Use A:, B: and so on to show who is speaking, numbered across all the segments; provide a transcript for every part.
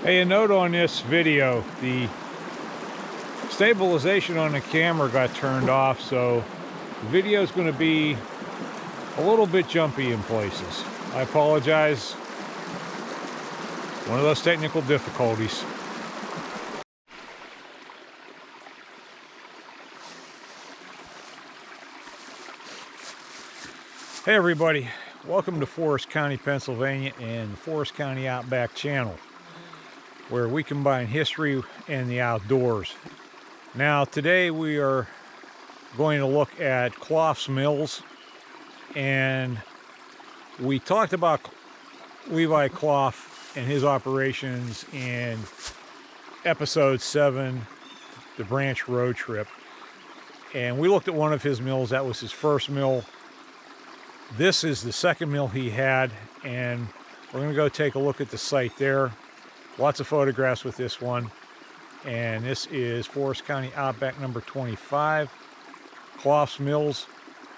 A: Hey, a note on this video, the stabilization on the camera got turned off, so the video is going to be a little bit jumpy in places. I apologize. One of those technical difficulties. Hey everybody, welcome to Forest County, Pennsylvania and the Forest County Outback channel, where we combine history and the outdoors. Now today we are going to look at Clough's mills, and we talked about Levi Clough and his operations in episode 7, the branch road trip, and we looked at one of his mills. That was his first mill. This is the second mill he had, and we're going to go take a look at the site there. Lots of photographs with this one. And this is Forest County Outback number 25, Clough's Mills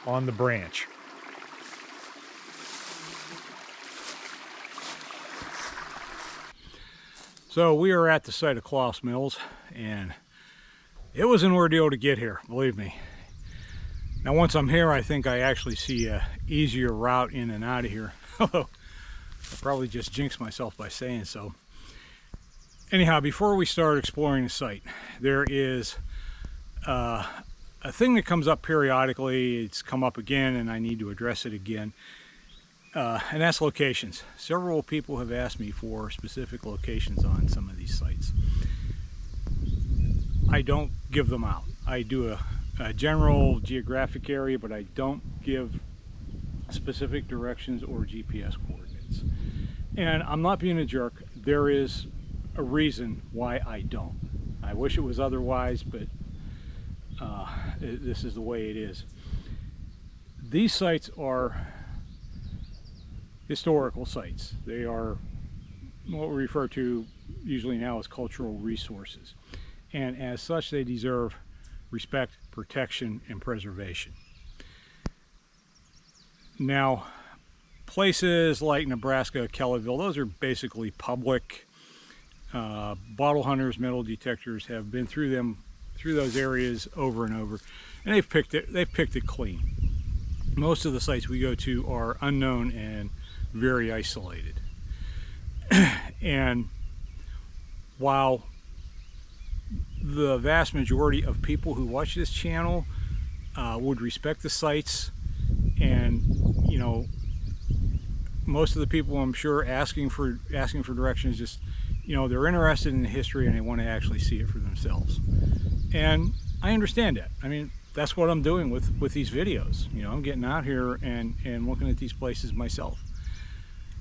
A: on the branch. So we are at the site of Clough's Mills, and it was an ordeal to get here, believe me. Now once I'm here, I think I actually see a easier route in and out of here. Although I probably just jinxed myself by saying so. Anyhow, before we start exploring the site, there is a thing that comes up periodically. It's come up again and I need to address it again. And that's locations. Several people have asked me for specific locations on some of these sites. I don't give them out. I do a general geographic area, but I don't give specific directions or GPS coordinates. And I'm not being a jerk. There is a reason why I don't. I wish it was otherwise, but this is the way it is. These sites are historical sites. They are what we refer to usually now as cultural resources. And as such, they deserve respect, protection, and preservation. Now, places like Nebraska, Kellyville, those are basically public. Bottle hunters, metal detectors have been through those areas over and over, and they've picked it clean. Most of the sites we go to are unknown and very isolated. And while the vast majority of people who watch this channel would respect the sites, and you know, most of the people I'm sure asking for directions, just, you know, they're interested in the history and they want to actually see it for themselves. And I understand that. I mean, that's what I'm doing with these videos. You know, I'm getting out here and looking at these places myself.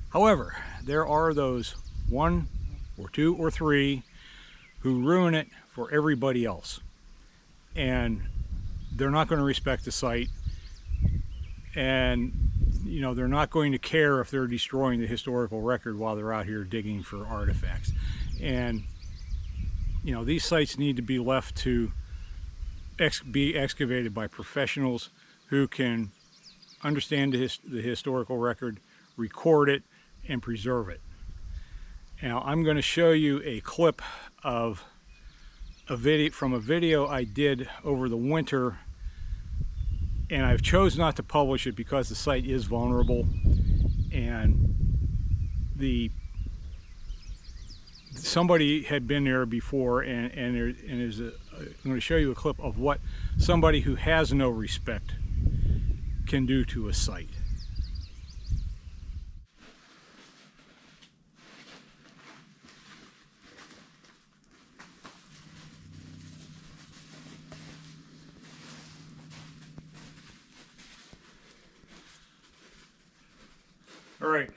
A: However, there are those 1 or 2 or 3 who ruin it for everybody else, and they're not going to respect the site, and you know, they're not going to care if they're destroying the historical record while they're out here digging for artifacts. And you know, these sites need to be left to be excavated by professionals who can understand the historical record, record it, and preserve it. Now I'm going to show you a clip of a video I did over the winter, and I've chosen not to publish it because the site is vulnerable, and somebody had been there before, and I'm going to show you a clip of what somebody who has no respect can do to a site. All right,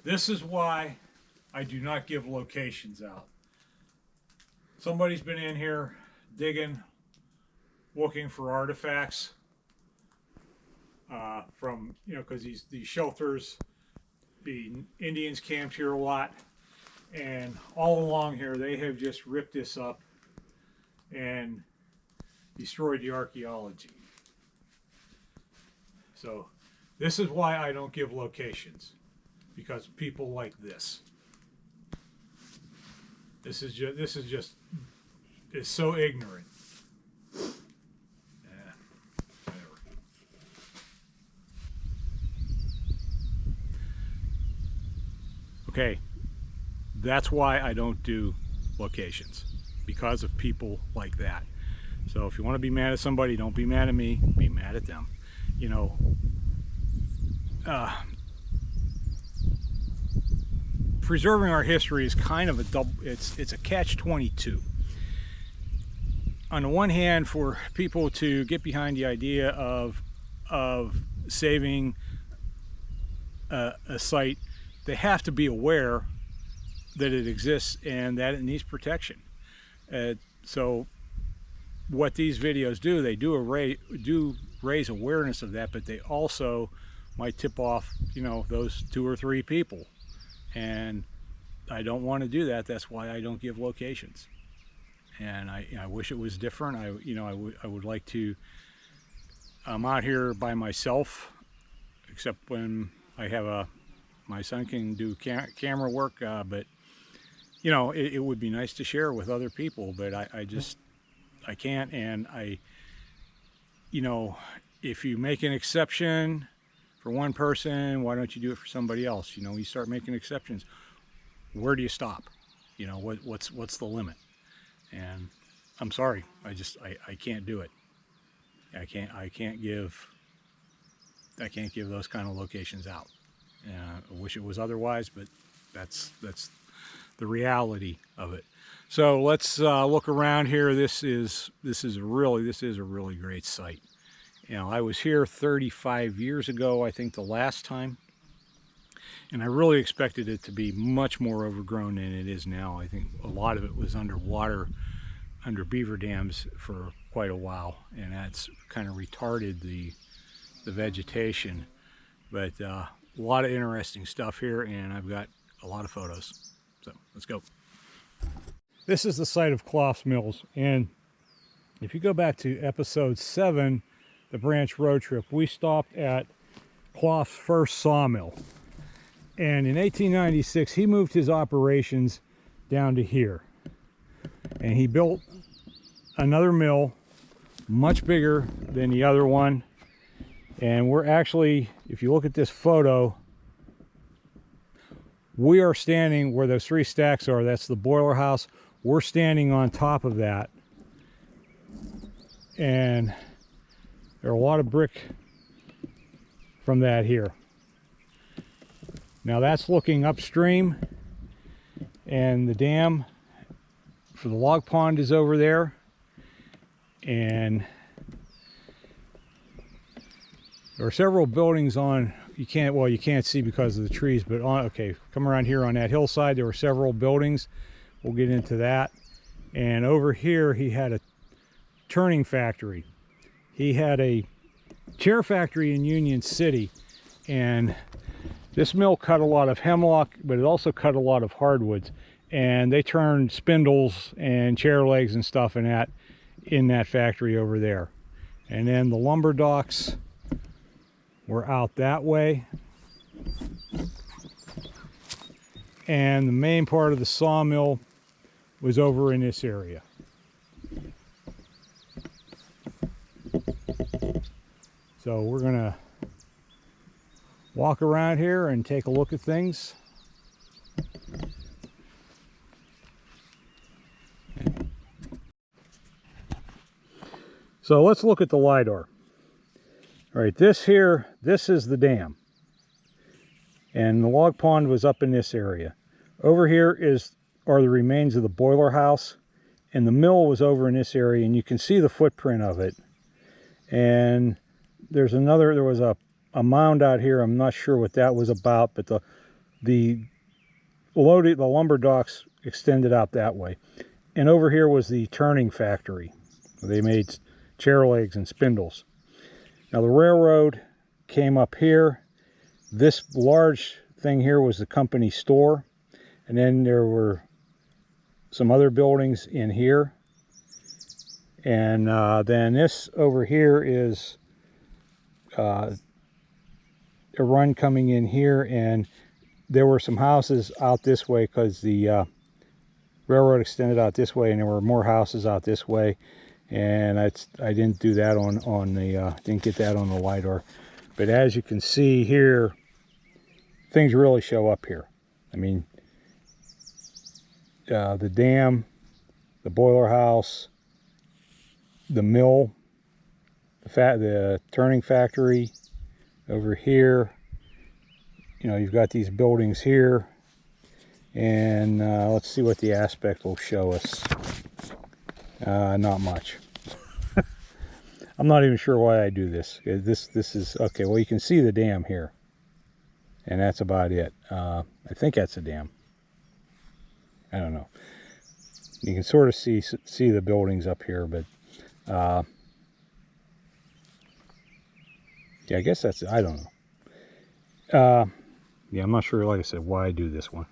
A: this is why I do not give locations out. Somebody's been in here digging, looking for artifacts from, you know, because these shelters, the Indians camped here a lot, and all along here they have just ripped this up and destroyed the archaeology. So this is why I don't give locations, because of people like this. This is just it's so ignorant. Yeah, whatever. Okay, that's why I don't do locations, because of people like that. So if you want to be mad at somebody, don't be mad at me, be mad at them. You know, preserving our history is kind of a double, it's a catch-22. On the one hand, for people to get behind the idea of saving a site, they have to be aware that it exists and that it needs protection. So what these videos do, they do raise awareness of that, but they also might tip off, you know, those 2 or 3 people. And I don't want to do that. That's why I don't give locations. And I wish it was different. I would like to. I'm out here by myself, except when I have my son can do camera work. But you know, it would be nice to share with other people. But I can't. And you know, if you make an exception for one person, why don't you do it for somebody else? You know, you start making exceptions. Where do you stop? You know, what's the limit? And I'm sorry, I can't do it. I can't give those kind of locations out. I wish it was otherwise, but that's the reality of it. So let's look around here. This is a really great site. You know, I was here 35 years ago, I think, the last time, and I really expected it to be much more overgrown than it is now. I think a lot of it was underwater, under beaver dams for quite a while, and that's kind of retarded the vegetation. But a lot of interesting stuff here, and I've got a lot of photos. So let's go. This is the site of Clough's Mills, and if you go back to episode 7, the branch road trip, we stopped at Clough's first sawmill. And in 1896, he moved his operations down to here. And he built another mill, much bigger than the other one. And we're actually, if you look at this photo, we are standing where those 3 stacks are. That's the boiler house. We're standing on top of that. And there are a lot of brick from that here. Now that's looking upstream, and the dam for the log pond is over there. And there are several buildings on, you can't see because of the trees, but okay, come around here on that hillside, there were several buildings. We'll get into that. And over here he had a turning factory. He had a chair factory in Union City, and this mill cut a lot of hemlock, but it also cut a lot of hardwoods, and they turned spindles and chair legs and stuff in that factory over there. And then the lumber docks were out that way, and the main part of the sawmill was over in this area. So we're gonna walk around here and take a look at things. So let's look at the LiDAR. All right, this is the dam. And the log pond was up in this area. Over here are the remains of the boiler house, and the mill was over in this area, and you can see the footprint of it. And there was a mound out here. I'm not sure what that was about, but the lumber docks extended out that way. And over here was the turning factory. They made chair legs and spindles. Now the railroad came up here. This large thing here was the company store. And then there were some other buildings in here. And then this over here is a run coming in here, and there were some houses out this way because the railroad extended out this way, and there were more houses out this way. And I didn't do that on the didn't get that on the LiDAR. But as you can see here, things really show up here. I mean, the dam, the boiler house, the mill, the turning factory over here. You know, you've got these buildings here, and let's see what the aspect will show us. Not much. I'm not even sure why I do this. This is okay. Well, you can see the dam here, and that's about it. I think that's a dam. I don't know. You can sort of see the buildings up here, but yeah, I guess that's, I don't know. Yeah, I'm not sure, like I said, why I do this one.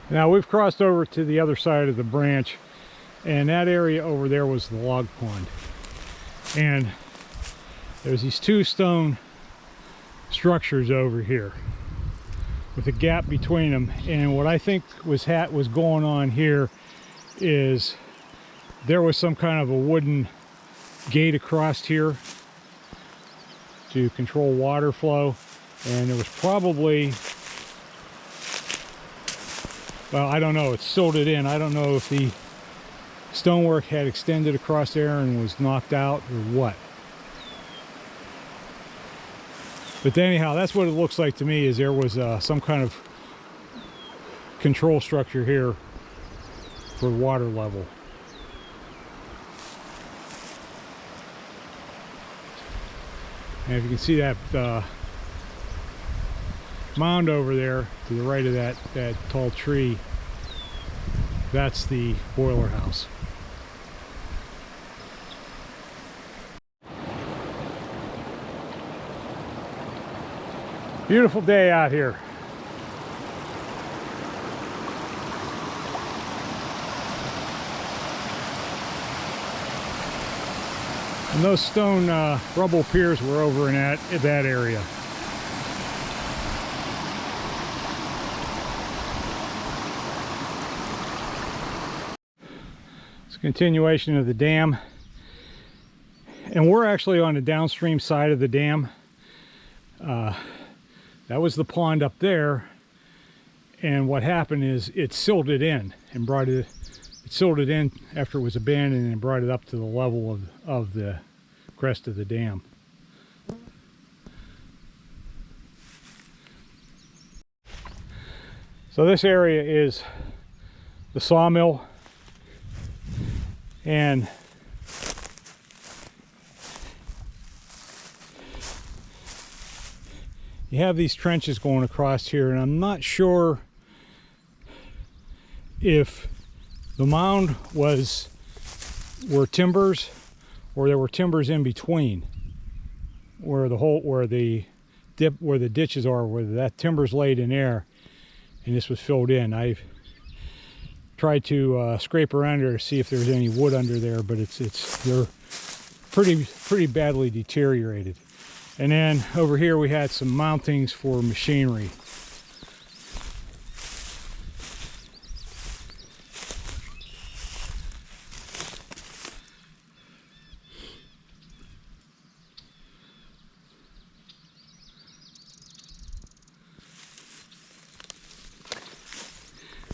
A: Now we've crossed over to the other side of the branch, and that area over there was the log pond. And there's these two stone structures over here with a gap between them. And what I think was going on here is there was some kind of a wooden gate across here to control water flow, and there was probably, well, I don't know, it's silted in. I don't know if the stonework had extended across there and was knocked out or what. But anyhow, that's what it looks like to me, is there was some kind of control structure here for water level. And if you can see that mound over there to the right of that tall tree, that's the boiler house. Beautiful day out here. And those stone rubble piers were over in that area. It's a continuation of the dam. And we're actually on the downstream side of the dam. That was the pond up there. And what happened is it silted in and brought it, silted in after it was abandoned and brought it up to the level of the crest of the dam. So this area is the sawmill, and you have these trenches going across here, and I'm not sure if the mound were timbers or there were timbers in between where the ditches are, where that timber's laid in there and this was filled in. I've tried to scrape around there to see if there's any wood under there, but they're pretty badly deteriorated. And then over here we had some mountings for machinery.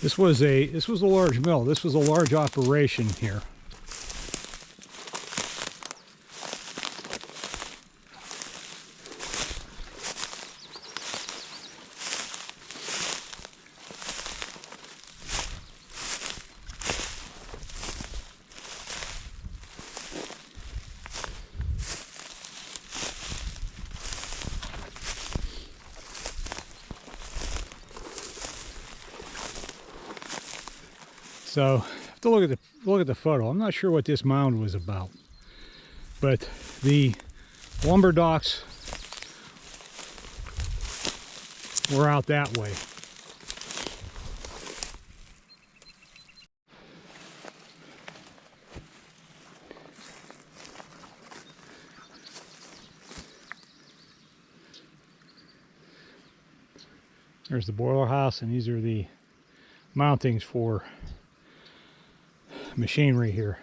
A: This was a large mill. This was a large operation here. So have to look at the photo. I'm not sure what this mound was about, but the lumber docks were out that way. There's the boiler house, and these are the mountings for machinery here.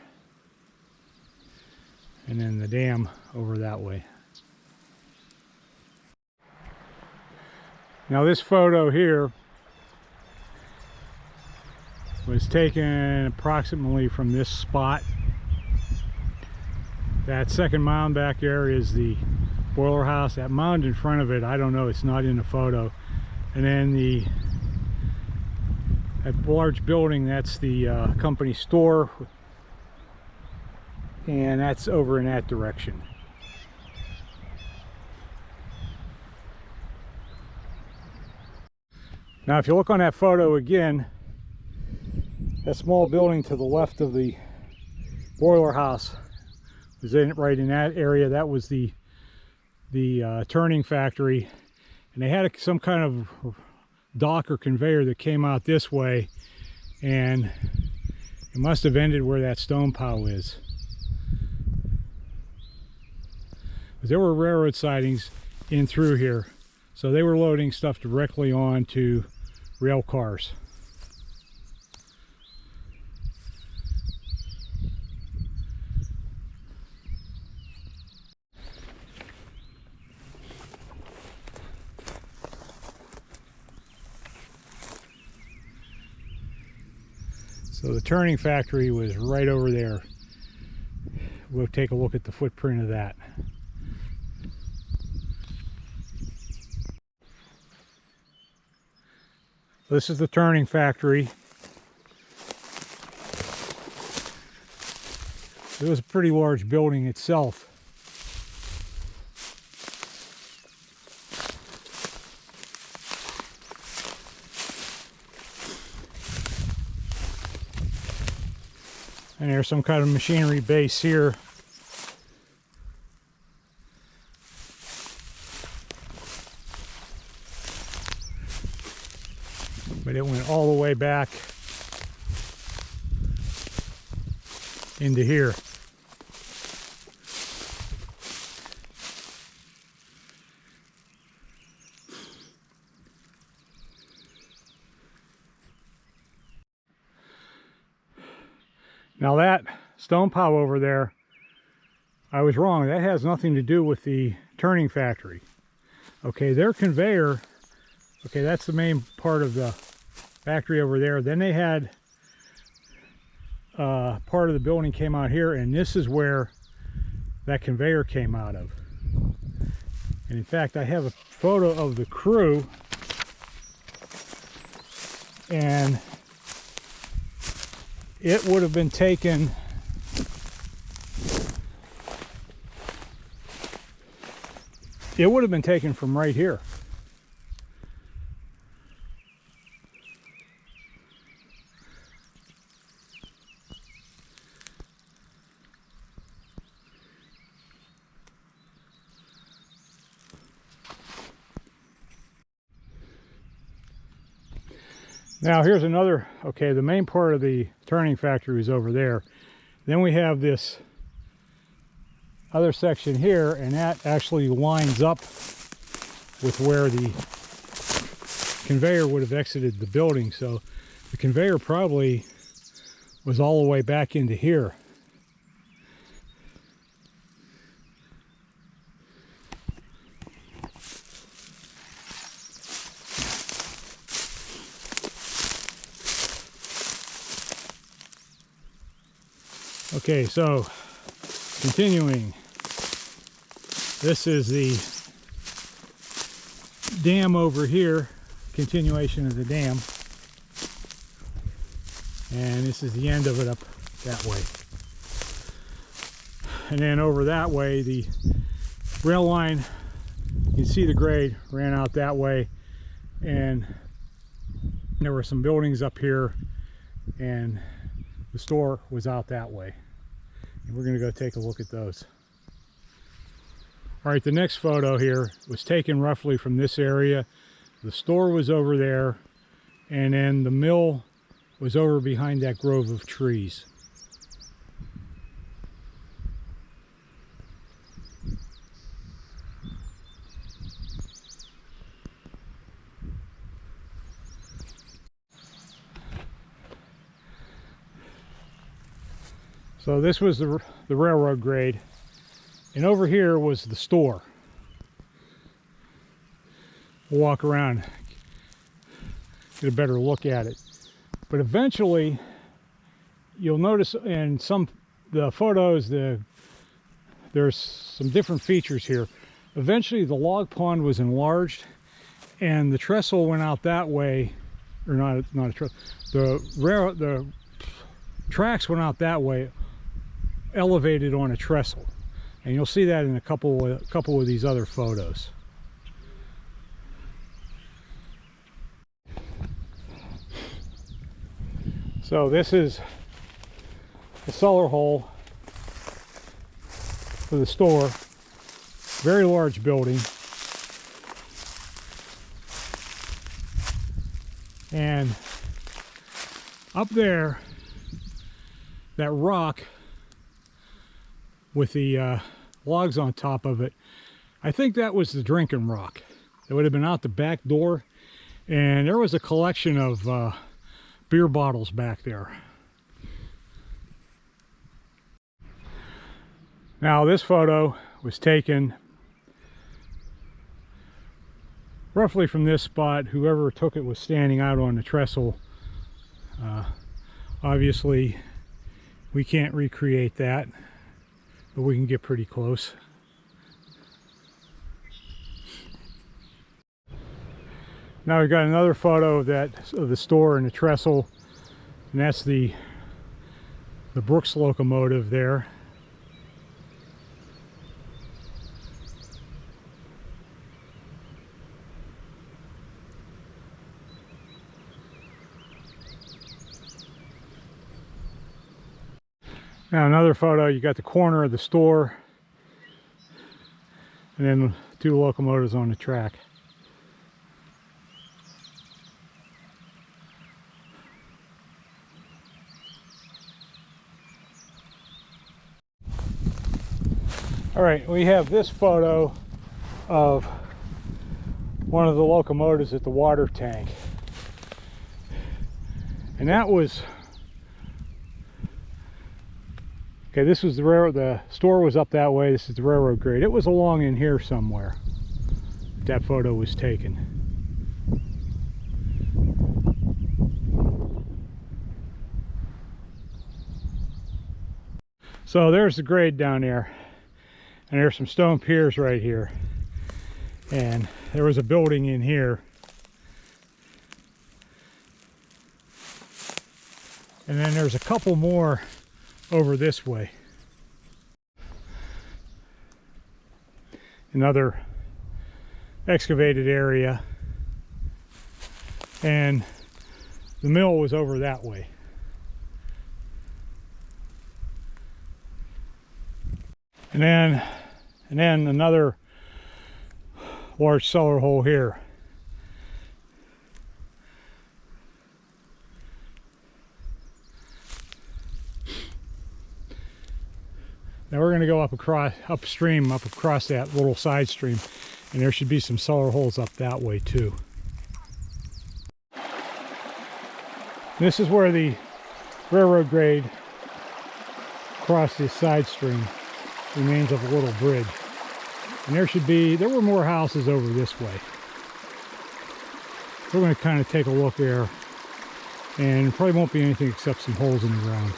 A: And then the dam over that way. Now this photo here was taken approximately from this spot. That second mound back there is the boiler house. That mound in front of it, I don't know, it's not in the photo. And then that large building, that's the company store, and that's over in that direction. Now if you look on that photo again, that small building to the left of the boiler house was right in that area. That was the turning factory, and they had some kind of dock or conveyor that came out this way, and it must have ended where that stone pile is. There were railroad sidings in through here, so they were loading stuff directly onto rail cars. So the turning factory was right over there. We'll take a look at the footprint of that. This is the turning factory. It was a pretty large building itself. And there's some kind of machinery base here. But it went all the way back into here. Now that stone pile over there, I was wrong. That has nothing to do with the turning factory. Okay, their conveyor, okay, that's the main part of the factory over there. Then they had part of the building came out here, and this is where that conveyor came out of. And in fact, I have a photo of the crew, and it would have been taken from right here. Now here's another, okay, the main part of the turning factory is over there. Then we have this other section here, and that actually lines up with where the conveyor would have exited the building. So the conveyor probably was all the way back into here. Okay, so continuing, this is the dam over here, continuation of the dam, and this is the end of it up that way. And then over that way, the rail line, you can see the grade ran out that way, and there were some buildings up here, and the store was out that way. And we're going to go take a look at those. All right, the next photo here was taken roughly from this area. The store was over there, and then the mill was over behind that grove of trees. So this was the railroad grade, and over here was the store. We'll walk around, get a better look at it. But eventually, you'll notice in the photos, there's some different features here. Eventually, the log pond was enlarged, and the trestle went out that way, or not a trestle. The tracks went out that way, elevated on a trestle, and you'll see that in a couple of these other photos. So this is the cellar hole for the store. Very large building. And up there, that rock with the logs on top of it, I think that was the drinking rock. It would have been out the back door, and there was a collection of beer bottles back there. Now this photo was taken roughly from this spot. Whoever took it was standing out on the trestle. Obviously we can't recreate that, but we can get pretty close. Now we've got another photo of the store and the trestle, and that's the Brooks locomotive there. Now another photo, you got the corner of the store, and then two locomotives on the track. All right, we have this photo of one of the locomotives at the water tank. And that was, okay, this was the railroad, the store was up that way, this is the railroad grade. It was along in here somewhere that photo was taken. So there's the grade down there. And there's some stone piers right here. And there was a building in here. And then there's a couple more over this way. Another excavated area. And the mill was over that way. And then another large cellar hole here. Now we're going to go upstream, up across that little side stream, and there should be some cellar holes up that way too. This is where the railroad grade crossed this side stream. Remains of a little bridge, and there were more houses over this way. We're going to kind of take a look there, and probably won't be anything except some holes in the ground.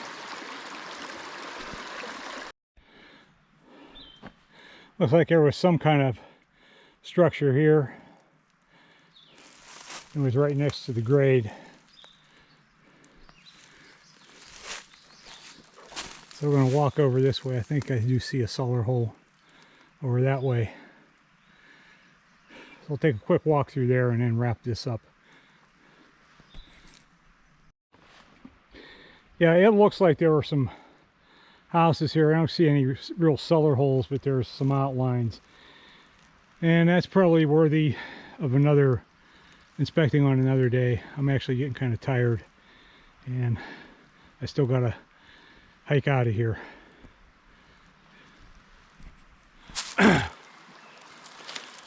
A: Looks like there was some kind of structure here. It was right next to the grade. So we're going to walk over this way. I think I do see a cellar hole over that way. So we'll take a quick walk through there and then wrap this up. Yeah, it looks like there were some houses here. I don't see any real cellar holes, but there's some outlines. And that's probably worthy of inspecting on another day. I'm actually getting kind of tired, and I still got to hike out of here.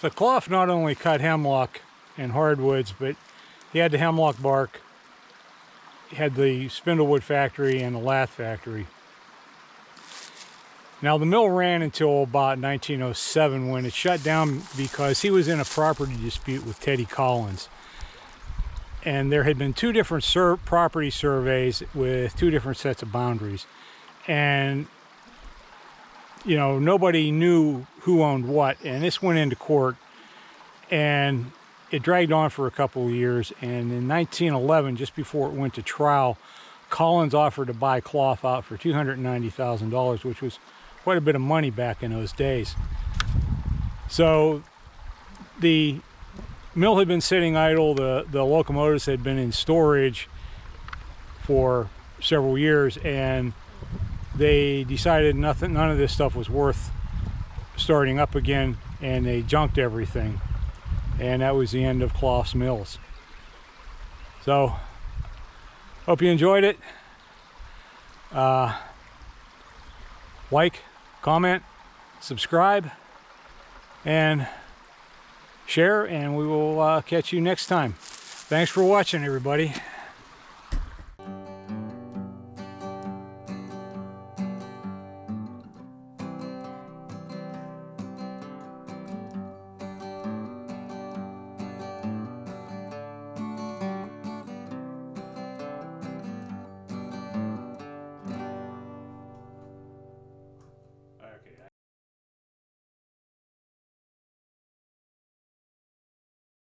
A: So Clough not only cut hemlock and hardwoods, but he had the hemlock bark, he had the spindlewood factory and the lath factory. Now the mill ran until about 1907 when it shut down because he was in a property dispute with Teddy Collins. And there had been two different property surveys with two different sets of boundaries. And, you know, nobody knew who owned what. And this went into court and it dragged on for a couple of years. And in 1911, just before it went to trial, Collins offered to buy Clough out for $290,000, which was quite a bit of money back in those days. So the mill had been sitting idle, the locomotives had been in storage for several years, and they decided none of this stuff was worth starting up again, and they junked everything. And that was the end of Clough's Mills. So, hope you enjoyed it. Like, comment, subscribe, and share, and we will catch you next time. Thanks for watching, everybody.